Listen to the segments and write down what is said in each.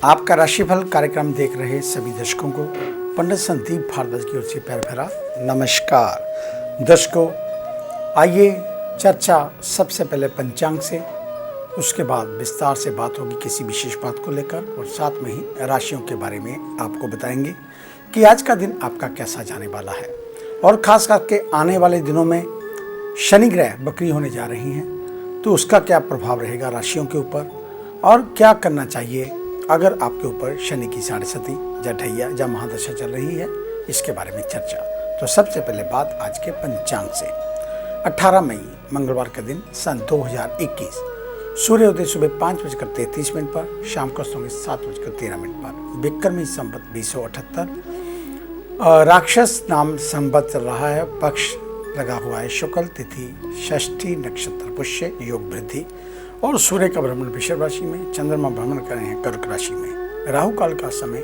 आपका राशिफल कार्यक्रम देख रहे सभी दर्शकों को पंडित संदीप भारद्वाज की ओर से प्यार भरा नमस्कार। दर्शकों, आइए चर्चा सबसे पहले पंचांग से, उसके बाद विस्तार से बात होगी किसी विशेष बात को लेकर और साथ में ही राशियों के बारे में आपको बताएंगे कि आज का दिन आपका कैसा जाने वाला है। और खास करके आने वाले दिनों में शनि ग्रह वक्री होने जा रही हैं, तो उसका क्या प्रभाव रहेगा राशियों के ऊपर और क्या करना चाहिए अगर आपके ऊपर शनि की साढ़े सती या ढैया या महादशा चल रही है, इसके बारे में चर्चा। तो सबसे पहले बात आज के पंचांग से। 18 मई मंगलवार का दिन सन 2021, सूर्योदय सुबह 5:33 पर, शाम को सोंगे 7:13 पर, विक्रमी संवत 2078, राक्षस नाम संवत चल रहा है, पक्ष लगा हुआ है शुक्ल, तिथि षष्ठी, नक्षत्र पुष्य, योग वृद्धि और सूर्य का भ्रमण वृषभ राशि में, चंद्रमा भ्रमण कर रहे हैं कर्क राशि में। राहु काल का समय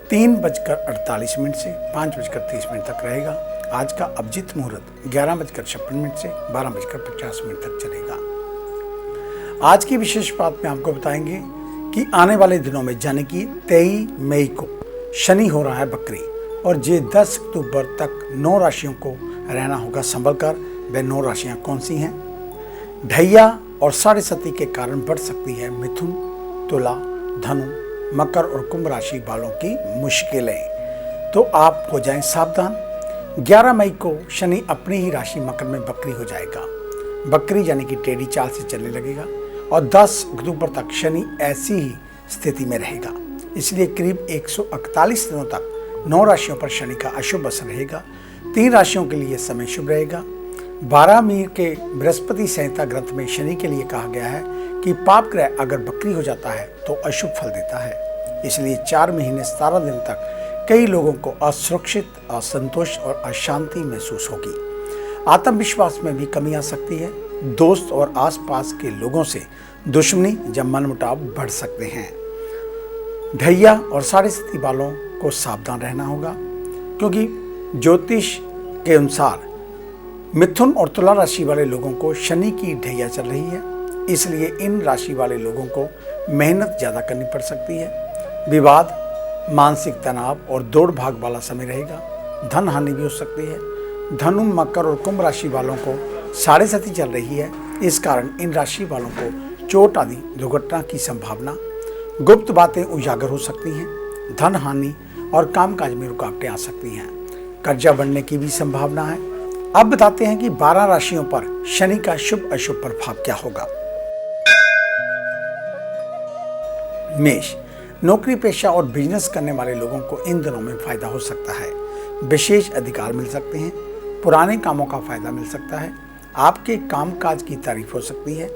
3:48 से 5:30 तक रहेगा। आज का अभिजीत मुहूर्त 11:56 से 12:50 तक चलेगा। आज की विशेष बात में आपको बताएंगे कि आने वाले दिनों में यानी कि 23 मई को शनि हो रहा है वक्री और ये 10 अक्टूबर तक 9 राशियों को रहना होगा संभल कर। वे 9 राशियां कौन सी हैं? ढैया और साढ़े सती के कारण बढ़ सकती है मिथुन, तुला, धनु, मकर और कुंभ राशि वालों की मुश्किलें, तो आप हो जाएं सावधान। 11 मई को शनि अपनी ही राशि मकर में वक्री हो जाएगा। वक्री यानी कि टेढ़ी चाल से चलने लगेगा और 10 अक्टूबर तक शनि ऐसी ही स्थिति में रहेगा। इसलिए करीब 141 दिनों तक 9 राशियों पर शनि का अशुभ असर रहेगा। 3 राशियों के लिए समय शुभ रहेगा। 12 मई के बृहस्पति संहिता ग्रंथ में शनि के लिए कहा गया है कि पाप ग्रह अगर वक्री हो जाता है तो अशुभ फल देता है। इसलिए 4 महीने 17 दिन तक कई लोगों को असुरक्षित, असंतोष और अशांति महसूस होगी। आत्मविश्वास में भी कमी आ सकती है। दोस्त और आसपास के लोगों से दुश्मनी या मनमुटाव बढ़ सकते हैं। ढैया और साढ़े सती वालों को सावधान रहना होगा, क्योंकि ज्योतिष के अनुसार मिथुन और तुला राशि वाले लोगों को शनि की ढैया चल रही है। इसलिए इन राशि वाले लोगों को मेहनत ज़्यादा करनी पड़ सकती है। विवाद, मानसिक तनाव और दौड़ भाग वाला समय रहेगा। धन हानि भी हो सकती है। धनु, मकर और कुंभ राशि वालों को साढ़े सती चल रही है। इस कारण इन राशि वालों को चोट आदि दुर्घटना की संभावना, गुप्त बातें उजागर हो सकती हैं। धन हानि और कामकाज में रुकावटें आ सकती हैं। कर्जा बढ़ने की भी संभावना है। अब बताते हैं कि 12 राशियों पर शनि का शुभ अशुभ प्रभाव क्या होगा। मेष, नौकरी पेशा और बिजनेस करने वाले लोगों को इन दिनों में फायदा हो सकता है। विशेष अधिकार मिल सकते हैं। पुराने कामों का फायदा मिल सकता है। आपके कामकाज की तारीफ हो सकती है।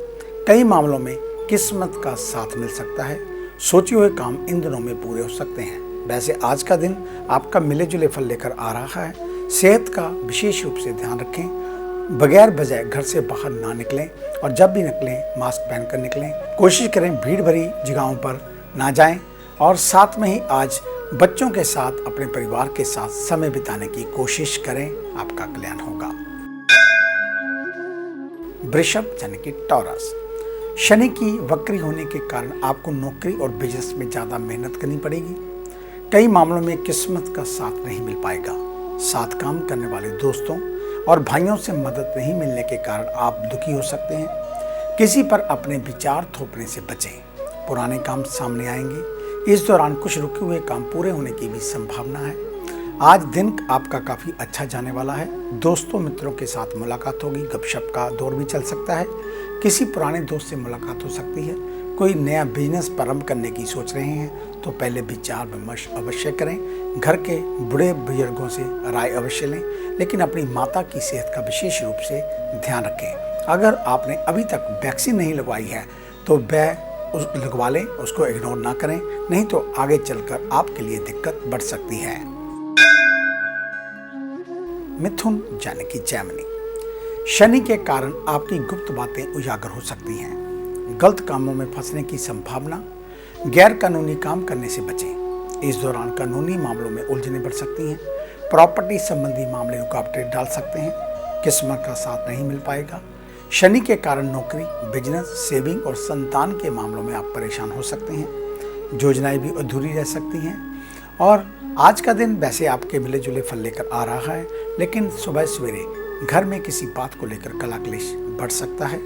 कई मामलों में किस्मत का साथ मिल सकता है। सोचे हुए काम इन दिनों में पूरे हो सकते हैं। वैसे आज का दिन आपका मिले जुले फल लेकर आ रहा है। सेहत का विशेष रूप से ध्यान रखें। बगैर वजह घर से बाहर ना निकलें और जब भी निकलें मास्क पहनकर निकलें। कोशिश करें भीड़ भरी जगहों पर ना जाएं और साथ में ही आज बच्चों के साथ अपने परिवार के साथ समय बिताने की कोशिश करें, आपका कल्याण होगा। वृषभ यानी कि टॉरस, शनि की वक्री होने के कारण आपको नौकरी और बिजनेस में ज़्यादा मेहनत करनी पड़ेगी। कई मामलों में किस्मत का साथ नहीं मिल पाएगा। साथ काम करने वाले दोस्तों और भाइयों से मदद नहीं मिलने के कारण आप दुखी हो सकते हैं। किसी पर अपने विचार थोपने से बचें। पुराने काम सामने आएंगे। इस दौरान कुछ रुके हुए काम पूरे होने की भी संभावना है। आज दिन आपका काफ़ी अच्छा जाने वाला है। दोस्तों मित्रों के साथ मुलाकात होगी। गपशप का दौर भी चल सकता है। किसी पुराने दोस्त से मुलाकात हो सकती है। कोई नया बिजनेस प्रारंभ करने की सोच रहे हैं तो पहले विचार विमर्श अवश्य करें। घर के बूढ़े बुजुर्गों से राय अवश्य लें, लेकिन अपनी माता की सेहत का विशेष रूप से ध्यान रखें। अगर आपने अभी तक वैक्सीन नहीं लगवाई है तो वह लगवा लें, उसको इग्नोर ना करें, नहीं तो आगे चलकर आपके लिए दिक्कत बढ़ सकती है। मिथुन यानी कि जैमिनी, शनि के कारण आपकी गुप्त बातें उजागर हो सकती हैं। गलत कामों में फंसने की संभावना। गैर कानूनी काम करने से बचें। इस दौरान कानूनी मामलों में उलझने बढ़ सकती हैं। प्रॉपर्टी संबंधी मामले रुकावटें डाल सकते हैं। किस्मत का साथ नहीं मिल पाएगा। शनि के कारण नौकरी, बिजनेस, सेविंग और संतान के मामलों में आप परेशान हो सकते हैं। योजनाएं भी अधूरी रह सकती हैं। और आज का दिन वैसे आपके मिले जुले फल लेकर आ रहा है, लेकिन सुबह सवेरे घर में किसी बात को लेकर कला क्लेश बढ़ सकता है।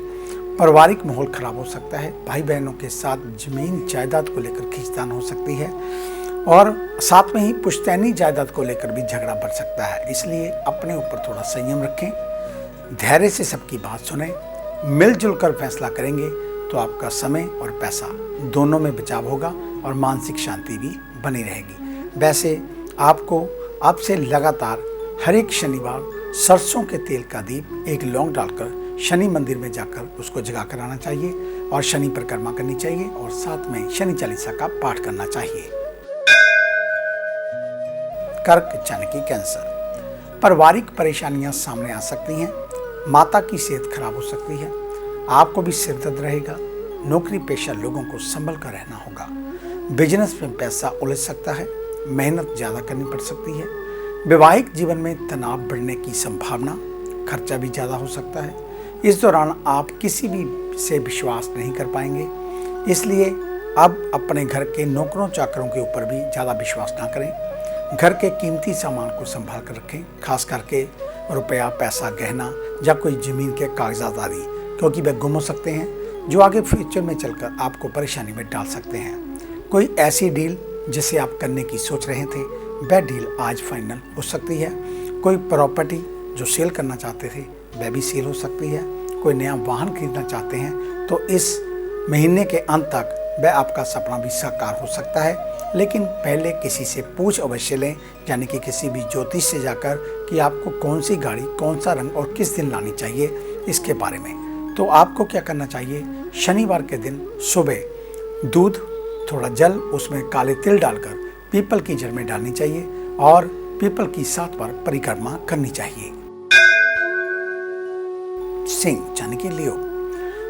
पारिवारिक माहौल खराब हो सकता है। भाई बहनों के साथ जमीन जायदाद को लेकर खींचतान हो सकती है और साथ में ही पुश्तैनी जायदाद को लेकर भी झगड़ा बढ़ सकता है। इसलिए अपने ऊपर थोड़ा संयम रखें, धैर्य से सबकी बात सुनें, मिलजुल कर फैसला करेंगे तो आपका समय और पैसा दोनों में बचाव होगा और मानसिक शांति भी बनी रहेगी। वैसे आपको अब से लगातार हर एक शनिवार सरसों के तेल का दीप एक लौंग डालकर शनि मंदिर में जाकर उसको जगा कर आना चाहिए और शनि परिक्रमा करनी चाहिए और साथ में शनि चालीसा का पाठ करना चाहिए। कर्क यानी कि कैंसर, पारिवारिक परेशानियां सामने आ सकती हैं। माता की सेहत खराब हो सकती है। आपको भी सिर दर्द रहेगा। नौकरी पेशा लोगों को संभल कर रहना होगा। बिजनेस में पैसा उलझ सकता है। मेहनत ज़्यादा करनी पड़ सकती है। वैवाहिक जीवन में तनाव बढ़ने की संभावना, खर्चा भी ज़्यादा हो सकता है। इस दौरान आप किसी भी से विश्वास नहीं कर पाएंगे, इसलिए अब अपने घर के नौकरों चाकरों के ऊपर भी ज़्यादा विश्वास ना करें। घर के कीमती सामान को संभाल कर रखें, खास करके रुपया, पैसा, गहना या कोई ज़मीन के कागजात आदि, क्योंकि वे गुम हो सकते हैं जो आगे फ्यूचर में चलकर आपको परेशानी में डाल सकते हैं। कोई ऐसी डील जिसे आप करने की सोच रहे थे, वह डील आज फाइनल हो सकती है। कोई प्रॉपर्टी जो सेल करना चाहते थे वह भी सेल हो सकती है। कोई नया वाहन खरीदना चाहते हैं तो इस महीने के अंत तक वह आपका सपना भी साकार हो सकता है। लेकिन पहले किसी से पूछ अवश्य लें, यानी कि किसी भी ज्योतिष से जाकर कि आपको कौन सी गाड़ी, कौन सा रंग और किस दिन लानी चाहिए इसके बारे में। तो आपको क्या करना चाहिए, शनिवार के दिन सुबह दूध, थोड़ा जल, उसमें काले तिल डालकर पीपल की जड़ में डालनी चाहिए और पीपल की 7 बार परिक्रमा करनी चाहिए। सिंह यानी कि लियो,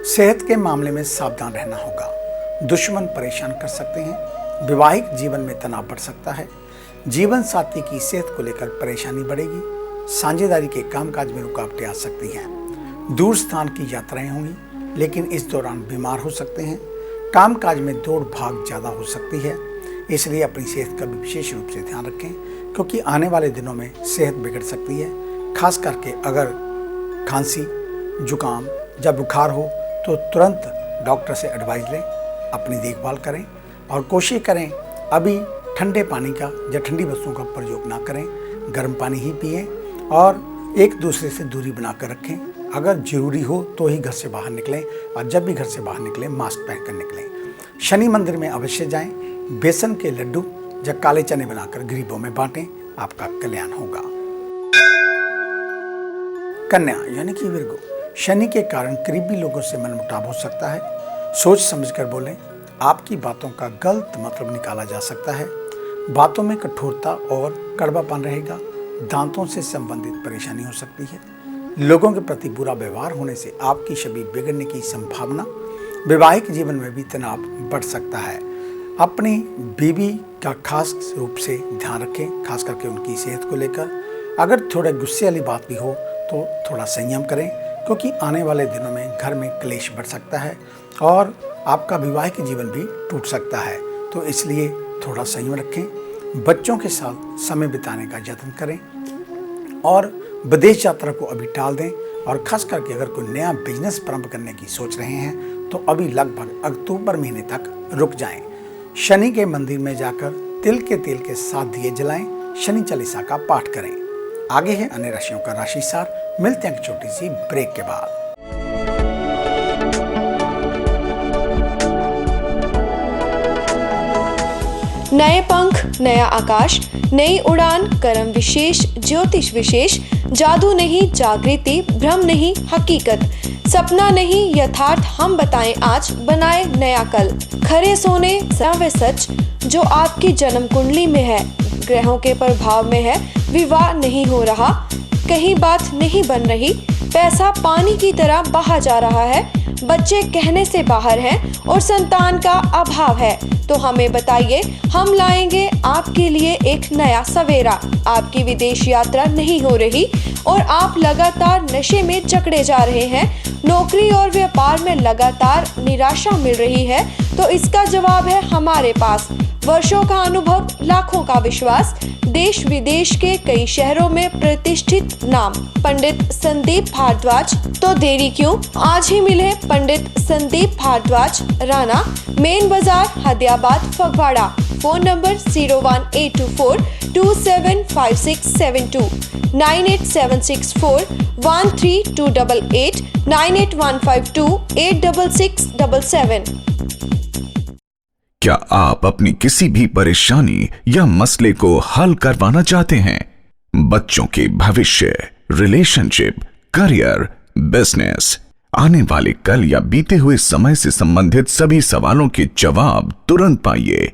सेहत के मामले में सावधान रहना होगा। दुश्मन परेशान कर सकते हैं। वैवाहिक जीवन में तनाव बढ़ सकता है। जीवन साथी की सेहत को लेकर परेशानी बढ़ेगी। साझेदारी के कामकाज में रुकावटें आ सकती हैं। दूर स्थान की यात्राएं होंगी, लेकिन इस दौरान बीमार हो सकते हैं। कामकाज में दौड़ भाग ज़्यादा हो सकती है, इसलिए अपनी सेहत का भी विशेष रूप से ध्यान रखें, क्योंकि आने वाले दिनों में सेहत बिगड़ सकती है। खास करके अगर खांसी, जुकाम या बुखार हो तो तुरंत डॉक्टर से एडवाइस लें, अपनी देखभाल करें और कोशिश करें अभी ठंडे पानी का या ठंडी वस्तुओं का प्रयोग ना करें, गर्म पानी ही पिएं और एक दूसरे से दूरी बनाकर रखें। अगर जरूरी हो तो ही घर से बाहर निकलें और जब भी घर से बाहर निकलें मास्क पहन कर निकलें। शनि मंदिर में अवश्य जाएं। बेसन के लड्डू या काले चने बनाकर गरीबों में बांटें, आपका कल्याण होगा। कन्या यानी कि विर्गो, शनि के कारण करीबी लोगों से मनमुटाव हो सकता है। सोच समझकर बोलें। आपकी बातों का गलत मतलब निकाला जा सकता है। बातों में कठोरता और कड़वापन रहेगा। दांतों से संबंधित परेशानी हो सकती है। लोगों के प्रति बुरा व्यवहार होने से आपकी छवि बिगड़ने की संभावना। वैवाहिक जीवन में भी तनाव बढ़ सकता है। अपनी बीवी का खास रूप से ध्यान रखें, खास करके उनकी सेहत को लेकर। अगर थोड़े गुस्से वाली बात भी हो तो थोड़ा संयम करें, क्योंकि आने वाले दिनों में घर में क्लेश बढ़ सकता है और आपका वैवाहिक जीवन भी टूट सकता है। तो इसलिए थोड़ा संयम रखें। बच्चों के साथ समय बिताने का यत्न करें और विदेश यात्रा को अभी टाल दें। और खास करके अगर कोई नया बिजनेस प्रारंभ करने की सोच रहे हैं तो अभी लगभग अक्टूबर महीने तक रुक जाएं। शनि के मंदिर में जाकर तिल के तेल के साथ दिए जलाएं। शनि चालीसा का पाठ करें। आगे है अन्य राशियों का राशिसार। मिलते हैं एक छोटी सी ब्रेक के बाद। नए पंख, नया आकाश, नई उड़ान, कर्म विशेष, ज्योतिष विशेष, जादू नहीं जागृति, भ्रम नहीं हकीकत, सपना नहीं यथार्थ, हम बताएं आज, बनाए नया कल। खरे सोने व सच जो आपकी जन्म कुंडली में है, ग्रहों के प्रभाव में है, विवाह नहीं हो रहा, कहीं बात नहीं बन रही, पैसा पानी की तरह बहा जा रहा है, बच्चे कहने से बाहर हैं और संतान का अभाव है, तो हमें बताइए, हम लाएंगे आपके लिए एक नया सवेरा। आपकी विदेश यात्रा नहीं हो रही और आप लगातार नशे में जकड़े जा रहे हैं, नौकरी और व्यापार में लगातार निराशा मिल रही है, तो इसका जवाब है हमारे पास। वर्षों का अनुभव, लाखों का विश्वास, देश विदेश के कई शहरों में प्रतिष्ठित नाम पंडित संदीप भारद्वाज। तो देरी क्यों, आज ही मिले पंडित संदीप भारद्वाज, राणा, मेन बाजार, हदियाबाद, फगवाड़ा। Phone number 01824 275672, 98764 13288, 98152 86677। क्या आप अपनी किसी भी परेशानी या मसले को हल करवाना चाहते हैं? बच्चों के भविष्य, रिलेशनशिप, करियर, बिजनेस, आने वाले कल या बीते हुए समय से संबंधित सभी सवालों के जवाब तुरंत पाइए।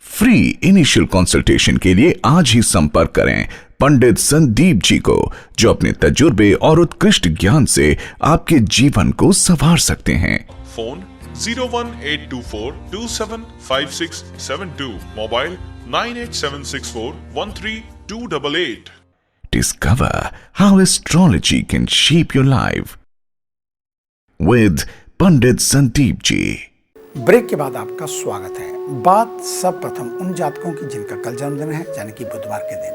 फ्री इनिशियल कंसल्टेशन के लिए आज ही संपर्क करें पंडित संदीप जी को, जो अपने तजुर्बे और उत्कृष्ट ज्ञान से आपके जीवन को संवार सकते हैं। Phone 01824275672, mobile 98764 Discover how astrology can shape your life with Pandit Sandeep ji. Break के बाद आपका स्वागत है। बात सब प्रथम उन जातकों की जिनका कल जन्मदिन है, यानी कि बुधवार के दिन।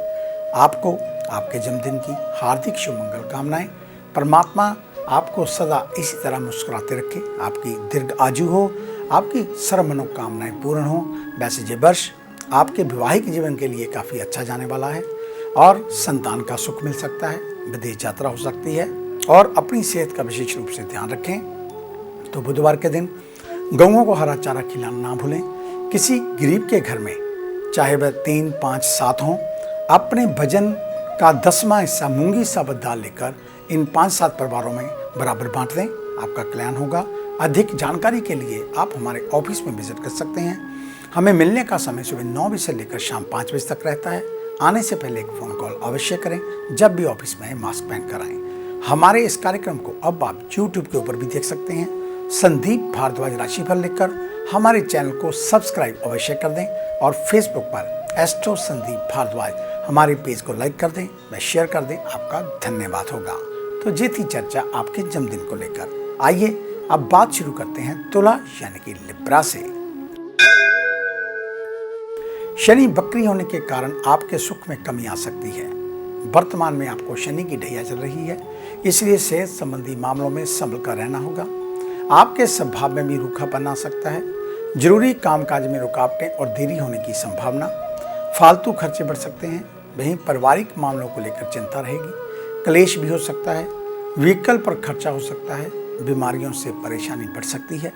आपको आपके जन्मदिन की हार्दिक शुभ मंगल कामनाएं। परमात्मा आपको सदा इसी तरह मुस्कुराते रखे, आपकी दीर्घ आयु हो, आपकी सर्व मनोकामनाएं पूर्ण हो। वैसे ये वर्ष आपके वैवाहिक जीवन के लिए काफ़ी अच्छा जाने वाला है और संतान का सुख मिल सकता है, विदेश यात्रा हो सकती है और अपनी सेहत का विशेष रूप से ध्यान रखें। तो बुधवार के दिन गौओं को हरा चारा खिलाना ना भूलें। किसी गरीब के घर में, चाहे वह 3, 5, 7 हों, अपने भोजन का 10वां हिस्सा मूंगी साबुत दाल लेकर इन 5-7 परिवारों में बराबर बांट दें, आपका कल्याण होगा। अधिक जानकारी के लिए आप हमारे ऑफिस में विजिट कर सकते हैं। हमें मिलने का समय सुबह 9 बजे से लेकर शाम 5 बजे तक रहता है। आने से पहले एक फ़ोन कॉल अवश्य करें। जब भी ऑफिस में मास्क पहन कर आएँ। हमारे इस कार्यक्रम को अब आप YouTube के ऊपर भी देख सकते हैं। संदीप भारद्वाज राशिफल लिखकर हमारे चैनल को सब्सक्राइब अवश्य कर दें और फेसबुक पर एस्ट्रो संदीप भारद्वाज हमारे पेज को लाइक कर दें व शेयर कर दें। आपका धन्यवाद होगा। तो ये थी चर्चा आपके जन्मदिन को लेकर। आइए अब बात शुरू करते हैं तुला यानी कि लिब्रा से। शनि वक्री होने के कारण आपके सुख में कमी आ सकती है। वर्तमान में आपको शनि की ढैया चल रही है, इसलिए सेहत संबंधी मामलों में संभल कर रहना होगा। आपके स्वभाव में भी रूखापन आ सकता है। जरूरी कामकाज में रुकावटें और देरी होने की संभावना। फालतू खर्चे बढ़ सकते हैं। वहीं पारिवारिक मामलों को लेकर चिंता रहेगी। क्लेश भी हो सकता है। व्हीकल पर खर्चा हो सकता है। बीमारियों से परेशानी बढ़ सकती है।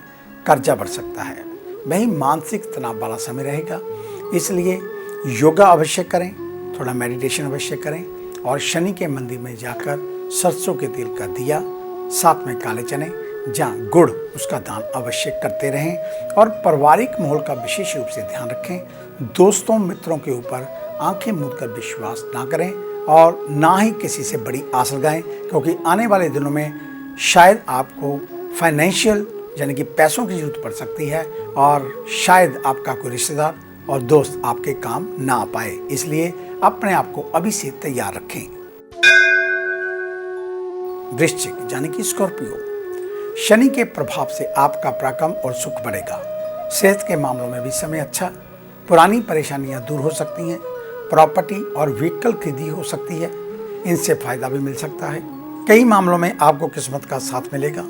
कर्जा बढ़ सकता है। वहीं मानसिक तनाव वाला समय रहेगा, इसलिए योगा अवश्य करें, थोड़ा मेडिटेशन अवश्य करें और शनि के मंदिर में जाकर सरसों के तेल का दिया, साथ में काले चने, जहाँ गुड़, उसका दान अवश्य करते रहें और पारिवारिक माहौल का विशेष रूप से ध्यान रखें। दोस्तों मित्रों के ऊपर आंखें मूंद कर विश्वास ना करें और ना ही किसी से बड़ी आस लगाएं, क्योंकि आने वाले दिनों में शायद आपको फाइनेंशियल यानी कि पैसों की जरूरत पड़ सकती है और शायद आपका कोई रिश्तेदार और दोस्त आपके काम ना आ पाए, इसलिए अपने आप को अभी से तैयार रखें। वृश्चिक यानी कि स्कॉर्पियो, शनि के प्रभाव से आपका पराक्रम और सुख बढ़ेगा। सेहत के मामलों में भी समय अच्छा। पुरानी परेशानियां दूर हो सकती हैं। प्रॉपर्टी और व्हीकल खरीदी हो सकती है, इनसे फायदा भी मिल सकता है। कई मामलों में आपको किस्मत का साथ मिलेगा।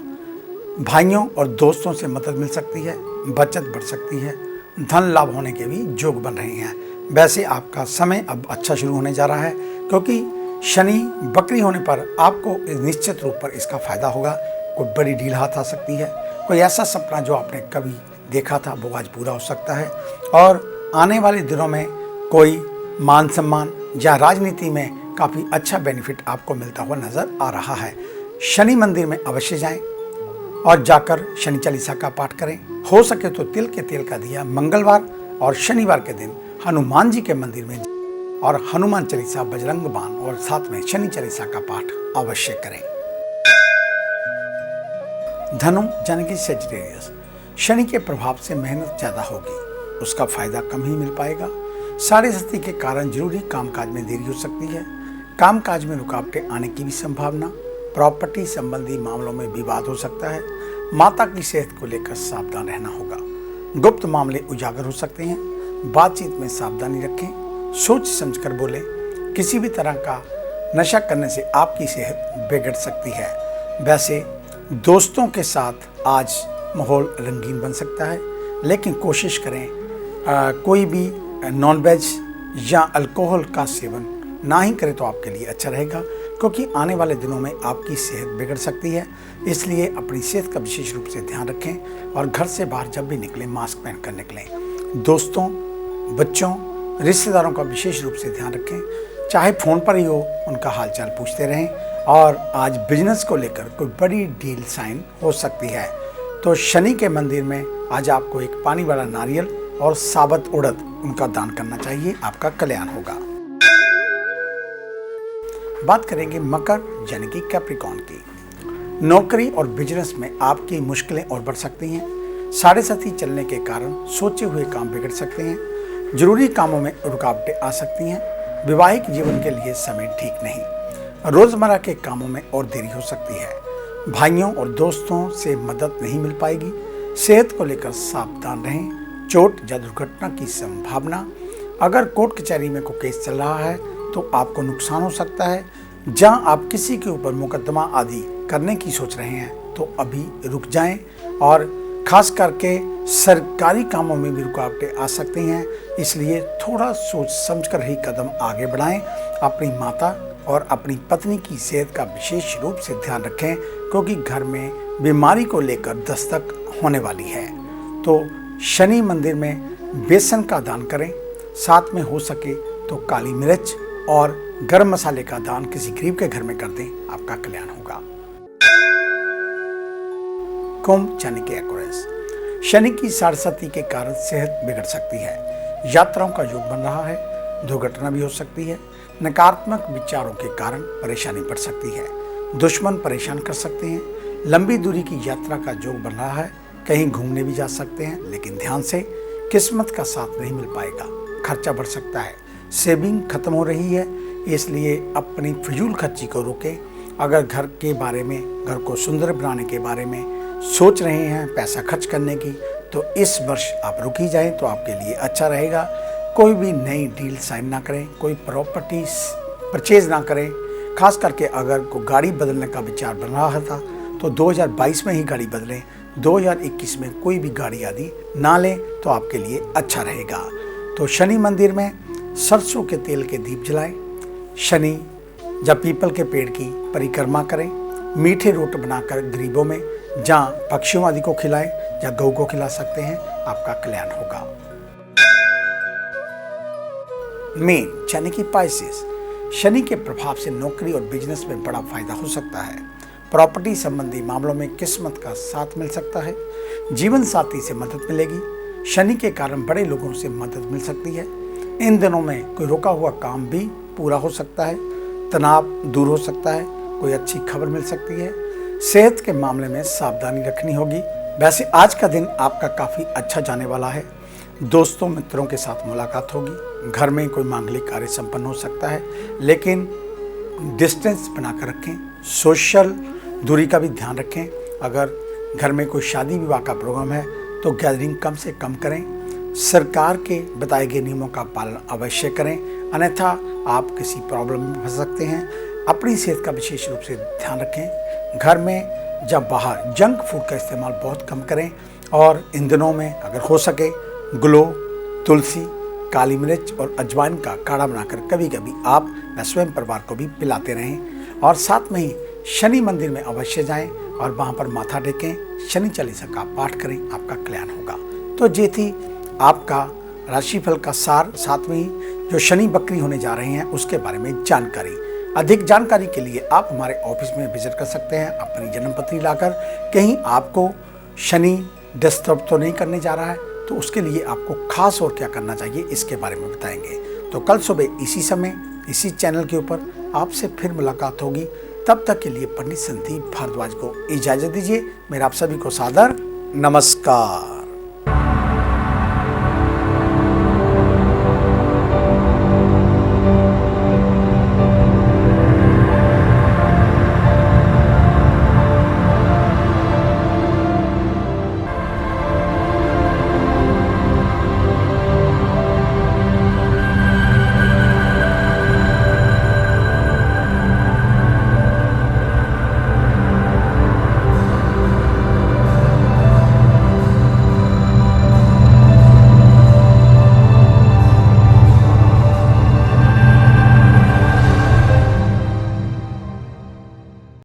भाइयों और दोस्तों से मदद मिल सकती है। बचत बढ़ सकती है। धन लाभ होने के भी योग बन रहे हैं। वैसे आपका समय अब अच्छा शुरू होने जा रहा है, क्योंकि शनि वक्री होने पर आपको निश्चित रूप पर इसका फायदा होगा। कोई बड़ी डील हाथ आ सकती है। कोई ऐसा सपना जो आपने कभी देखा था वो आज पूरा हो सकता है और आने वाले दिनों में कोई मान सम्मान या राजनीति में काफ़ी अच्छा बेनिफिट आपको मिलता हुआ नजर आ रहा है। शनि मंदिर में अवश्य जाएं और जाकर शनि चालीसा का पाठ करें। हो सके तो तिल के तेल का दिया मंगलवार और शनिवार के दिन हनुमान जी के मंदिर में और हनुमान चालीसा, बजरंग बाण और साथ में शनि चालीसा का पाठ अवश्य करें। धनु यानी कि सेजिटेरियस, शनि के प्रभाव से मेहनत ज्यादा होगी, उसका फायदा कम ही मिल पाएगा। साढ़े सती के कारण जरूरी कामकाज में देरी हो सकती है। कामकाज में रुकावटें आने की भी संभावना। प्रॉपर्टी संबंधी मामलों में विवाद हो सकता है। माता की सेहत को लेकर सावधान रहना होगा। गुप्त मामले उजागर हो सकते हैं। बातचीत में सावधानी रखें, सोच समझकर बोलें। किसी भी तरह का नशा करने से आपकी सेहत बिगड़ सकती है। वैसे दोस्तों के साथ आज माहौल रंगीन बन सकता है, लेकिन कोशिश करें कोई भी नॉनवेज या अल्कोहल का सेवन ना ही करें तो आपके लिए अच्छा रहेगा, क्योंकि आने वाले दिनों में आपकी सेहत बिगड़ सकती है। इसलिए अपनी सेहत का विशेष रूप से ध्यान रखें और घर से बाहर जब भी निकलें मास्क पहनकर निकलें। दोस्तों, बच्चों, रिश्तेदारों का विशेष रूप से ध्यान रखें, चाहे फ़ोन पर ही हो उनका हालचाल पूछते रहें। और आज बिजनेस को लेकर कोई बड़ी डील साइन हो सकती है, तो शनि के मंदिर में आज आपको एक पानी वाला नारियल और साबुत उड़द उनका दान करना चाहिए, आपका कल्याण होगा। बात करेंगे मकर यानी कि कैप्रिकॉर्न की। नौकरी और बिजनेस में आपकी मुश्किलें और बढ़ सकती हैं। साढ़े साथी चलने के कारण सोचे हुए काम बिगड़ सकते हैं। जरूरी कामों में रुकावटें आ सकती हैं। वैवाहिक जीवन के लिए समय ठीक नहीं। रोजमर्रा के कामों में और देरी हो सकती है। भाइयों और दोस्तों से मदद नहीं मिल पाएगी। सेहत को लेकर सावधान रहें। चोट या दुर्घटना की संभावना। अगर कोर्ट कचहरी में कोई केस चल रहा है तो आपको नुकसान हो सकता है। जहां आप किसी के ऊपर मुकदमा आदि करने की सोच रहे हैं तो अभी रुक जाएं। और खास करके सरकारी कामों में भी रुकावटें आ सकती हैं, इसलिए थोड़ा सोच समझकर ही कदम आगे बढ़ाएं। अपनी माता और अपनी पत्नी की सेहत का विशेष रूप से ध्यान रखें, क्योंकि घर में बीमारी को लेकर दस्तक होने वाली है। तो शनि मंदिर में बेसन का दान करें। साथ में हो सके तो काली मिर्च और गरम मसाले का दान किसी गरीब के घर में कर दें, आपका कल्याण होगा। कुंभ यानी कि एक्वेरियस। शनि की साढ़ेसाती के कारण सेहत बिगड़ सकती है। यात्राओं का योग बन रहा है। दुर्घटना भी हो सकती है। नकारात्मक विचारों के कारण परेशानी बढ़ सकती है। दुश्मन परेशान कर सकते हैं। लंबी दूरी की यात्रा का योग बन रहा है। कहीं घूमने भी जा सकते हैं, लेकिन ध्यान से, किस्मत का साथ नहीं मिल पाएगा। खर्चा बढ़ सकता है। सेविंग खत्म हो रही है, इसलिए अपनी फिजूल खर्ची को रोकें। अगर घर के बारे में, घर को सुंदर बनाने के बारे में सोच रहे हैं पैसा खर्च करने की, तो इस वर्ष आप रुक ही जाएं तो आपके लिए अच्छा रहेगा। कोई भी नई डील साइन ना करें, कोई प्रॉपर्टी परचेज ना करें। खास करके अगर कोई गाड़ी बदलने का विचार बन रहा था तो 2022 में ही गाड़ी बदलें। 2021 में कोई भी गाड़ी आदि ना लें तो आपके लिए अच्छा रहेगा। तो शनि मंदिर में सरसों के तेल के दीप जलाएं। शनि या पीपल के पेड़ की परिक्रमा करें। मीठे रोट बनाकर गरीबों में, जहाँ पक्षियों आदि को खिलाएं या गऊ को खिला सकते हैं, आपका कल्याण होगा। मीन यानी कि पाइसेस। शनि के प्रभाव से नौकरी और बिजनेस में बड़ा फायदा हो सकता है। प्रॉपर्टी संबंधी मामलों में किस्मत का साथ मिल सकता है। जीवन साथी से मदद मिलेगी। शनि के कारण बड़े लोगों से मदद मिल सकती है। इन दिनों में कोई रुका हुआ काम भी पूरा हो सकता है। तनाव दूर हो सकता है। कोई अच्छी खबर मिल सकती है। सेहत के मामले में सावधानी रखनी होगी। वैसे आज का दिन आपका काफ़ी अच्छा जाने वाला है। दोस्तों मित्रों के साथ मुलाकात होगी। घर में कोई मांगलिक कार्य संपन्न हो सकता है, लेकिन डिस्टेंस बनाकर रखें। सोशल दूरी का भी ध्यान रखें। अगर घर में कोई शादी विवाह का प्रोग्राम है तो गैदरिंग कम से कम करें। सरकार के बताए गए नियमों का पालन अवश्य करें, अन्यथा आप किसी प्रॉब्लम में फंस सकते हैं। अपनी सेहत का विशेष रूप से ध्यान रखें। घर में जब बाहर जंक फूड का इस्तेमाल बहुत कम करें। और इन दिनों में अगर हो सके ग्लो, तुलसी, काली मिर्च और अजवाइन का काढ़ा बनाकर कभी कभी आप व स्वयं परिवार को भी पिलाते रहें। और साथ में ही शनि मंदिर में अवश्य जाएं और वहाँ पर माथा टेकें। शनि चालीसा का पाठ करें, आपका कल्याण होगा। तो ये थी आपका राशिफल का सार, साथ में ही जो शनि बकरी होने जा रहे हैं उसके बारे में जानकारी। अधिक जानकारी के लिए आप हमारे ऑफिस में विजिट कर सकते हैं अपनी जन्मपत्री लाकर। कहीं आपको शनि डिस्टर्ब तो नहीं करने जा रहा है, तो उसके लिए आपको खास और क्या करना चाहिए इसके बारे में बताएंगे। तो कल सुबह इसी समय इसी चैनल के ऊपर आपसे फिर मुलाकात होगी। तब तक के लिए पंडित संदीप भारद्वाज को इजाज़त दीजिए। मेरा आप सभी को सादर नमस्कार।